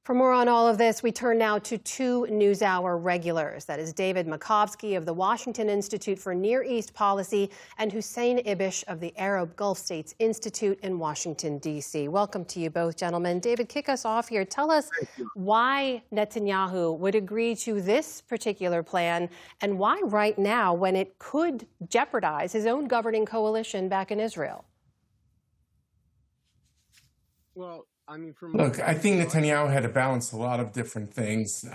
For more on all of this, we turn now to two NewsHour regulars. That is David Makovsky of the Washington Institute for Near East Policy and Hussein Ibish of the Arab Gulf States Institute in Washington, D.C. Welcome to you both, gentlemen. David, kick us off here. Tell us why Netanyahu would agree to this particular plan and why right now when it could jeopardize his own governing coalition back in Israel. Well, Look, I think Netanyahu had to balance a lot of different things.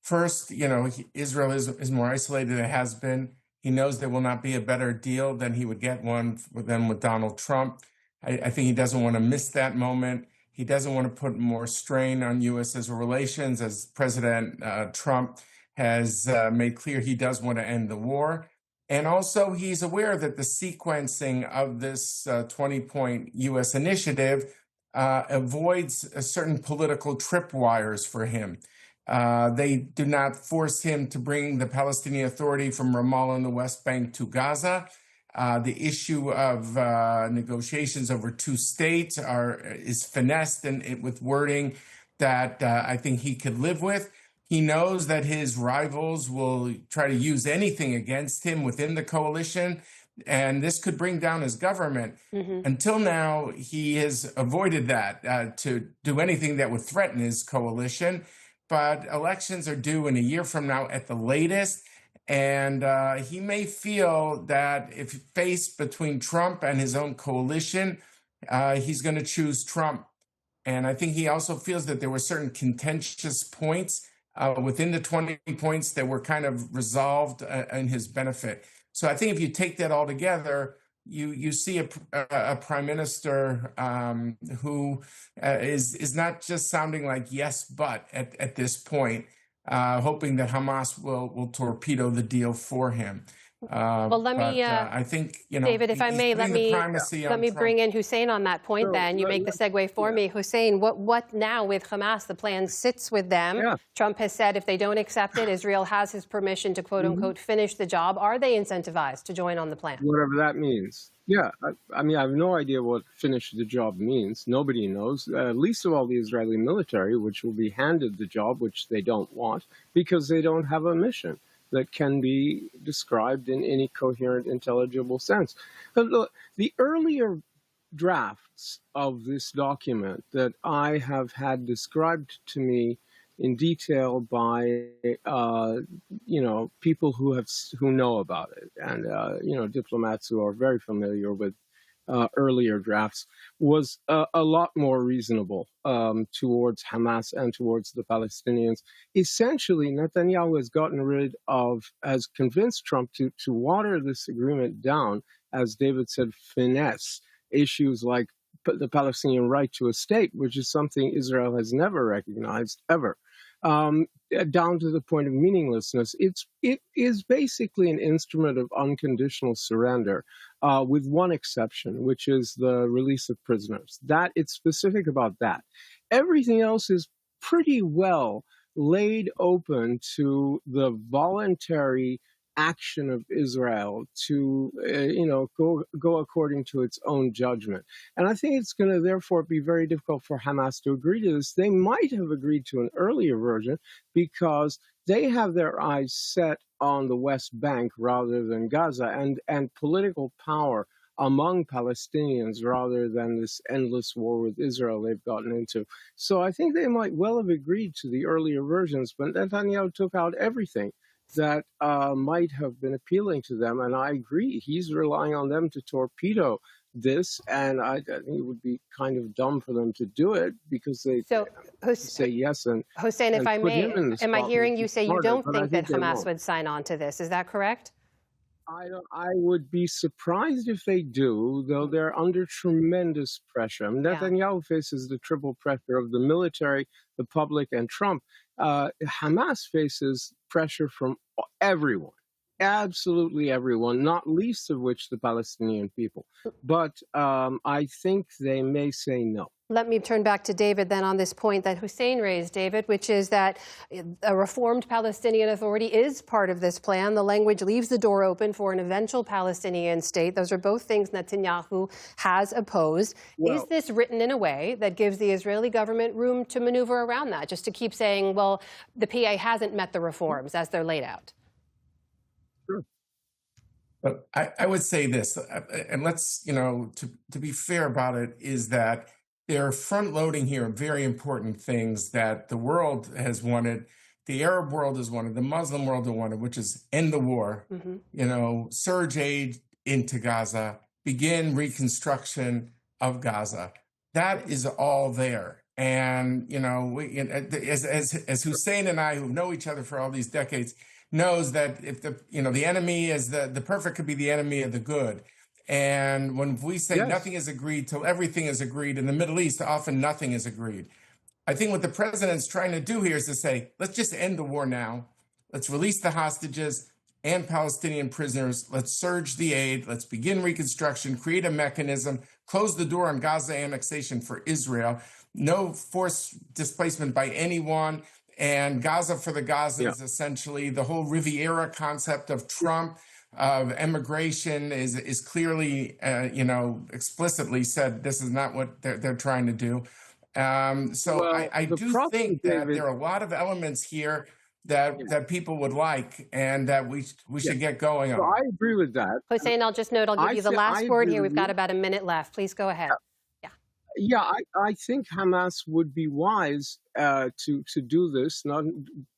First, Israel is more isolated than it has been. He knows there will not be a better deal than he would get one with Donald Trump. I think he doesn't want to miss that moment. He doesn't want to put more strain on U.S.-Israel relations, as President Trump has made clear he does want to end the war. And also, he's aware that the sequencing of this 20-point U.S. initiative avoids certain political tripwires for him. They do not force him to bring the Palestinian Authority from Ramallah in the West Bank to Gaza. The issue of negotiations over two states is finessed with wording that I think he could live with. He knows that his rivals will try to use anything against him within the coalition, and this could bring down his government. Until now, he has avoided that, to do anything that would threaten his coalition. But elections are due in a year from now at the latest, and he may feel that if faced between Trump and his own coalition, he's going to choose Trump. And I think he also feels that there were certain contentious points within the 20 points that were kind of resolved in his benefit. So I think if you take that all together, you see a prime minister who is not just sounding like yes, but at this point, hoping that Hamas will torpedo the deal for him. Well, I think, David, if I may, let me bring in Hussein on that point. Then you make the segue for me, Hussein. What now with Hamas? The plan sits with them. Yeah. Trump has said if they don't accept it, Israel has his permission to quote unquote finish the job. Are they incentivized to join on the plan? Whatever that means. Yeah, I have no idea what finish the job means. Nobody knows, least of all the Israeli military, which will be handed the job, which they don't want, because they don't have a mission that can be described in any coherent, intelligible sense. But look, the earlier drafts of this document that I have had described to me in detail by people who know about it, and diplomats who are very familiar with earlier drafts, was a lot more reasonable towards Hamas and towards the Palestinians. Essentially, Netanyahu has convinced Trump to water this agreement down, as David said, finesse issues like the Palestinian right to a state, which is something Israel has never recognized ever, down to the point of meaninglessness. It is basically an instrument of unconditional surrender, with one exception, which is the release of prisoners. That it's specific about that. Everything else is pretty well laid open to the voluntary action of Israel to, go according to its own judgment. And I think it's going to therefore be very difficult for Hamas to agree to this. They might have agreed to an earlier version because they have their eyes set on the West Bank rather than Gaza and political power among Palestinians rather than this endless war with Israel they've gotten into. So I think they might well have agreed to the earlier versions, but Netanyahu took out everything that might have been appealing to them. And I agree, he's relying on them to torpedo this, and I think it would be kind of dumb for them to do it because they say yes. And Hussein, if I may, am I hearing you say you don't think that Hamas would sign on to this? Is that correct? I would be surprised if they do, though they're under tremendous pressure. Netanyahu faces the triple pressure of the military, the public, and Trump. Hamas faces pressure from everyone, absolutely everyone, not least of which the Palestinian people. But I think they may say no. Let me turn back to David then on this point that Hussein raised, David, which is that a reformed Palestinian Authority is part of this plan. The language leaves the door open for an eventual Palestinian state. Those are both things Netanyahu has opposed. Well, Is this written in a way that gives the Israeli government room to maneuver around that, just to keep saying, well, the PA hasn't met the reforms as they're laid out? sure. But I would say this, and let's, to be fair about it, is that they're front loading here very important things that the world has wanted, the Arab world has wanted, the Muslim world has wanted, which is end the war, surge aid into Gaza, begin reconstruction of Gaza. That is all there. And, as Hussein and I, who know each other for all these decades, knows that if the enemy is the perfect could be the enemy of the good. And when we say Yes. nothing is agreed till everything is agreed in the Middle East, often nothing is agreed. I think what the president's trying to do here is to say, let's just end the war now. Let's release the hostages and Palestinian prisoners. Let's surge the aid. Let's begin reconstruction, create a mechanism, close the door on Gaza annexation for Israel. No forced displacement by anyone. And Gaza for the Gazans, essentially, the whole Riviera concept of Trump, of immigration is clearly, explicitly said this is not what they're trying to do. So Well, I the do problem, think that David, there are a lot of elements here that people would like and that we should get going so on. I agree with that. Hussein, I'll just note, I'll give you the I last word agree here. with We've got you. about a minute left. Please go ahead. Yeah, I think Hamas would be wise to do this,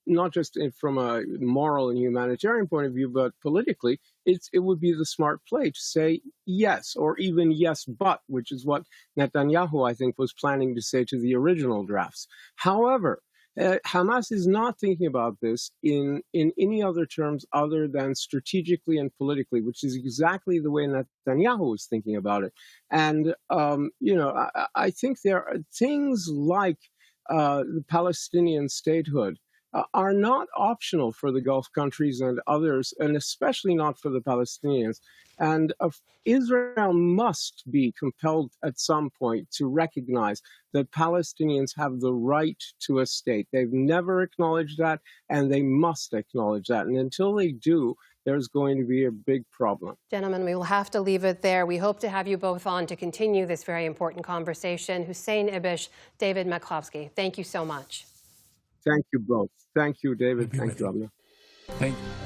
not just from a moral and humanitarian point of view, but politically, it would be the smart play to say yes, or even yes, but, which is what Netanyahu, I think, was planning to say to the original drafts. However, Hamas is not thinking about this in any other terms other than strategically and politically, which is exactly the way Netanyahu was thinking about it. And, I think there are things like the Palestinian statehood are not optional for the Gulf countries and others, and especially not for the Palestinians. And Israel must be compelled at some point to recognize that Palestinians have the right to a state. They've never acknowledged that, and they must acknowledge that. And until they do, there's going to be a big problem. Gentlemen, we will have to leave it there. We hope to have you both on to continue this very important conversation. Hussein Ibish, David Makovsky, thank you so much. Thank you both. Thank you, David. Be Thank with you, you. Amna. Thank you.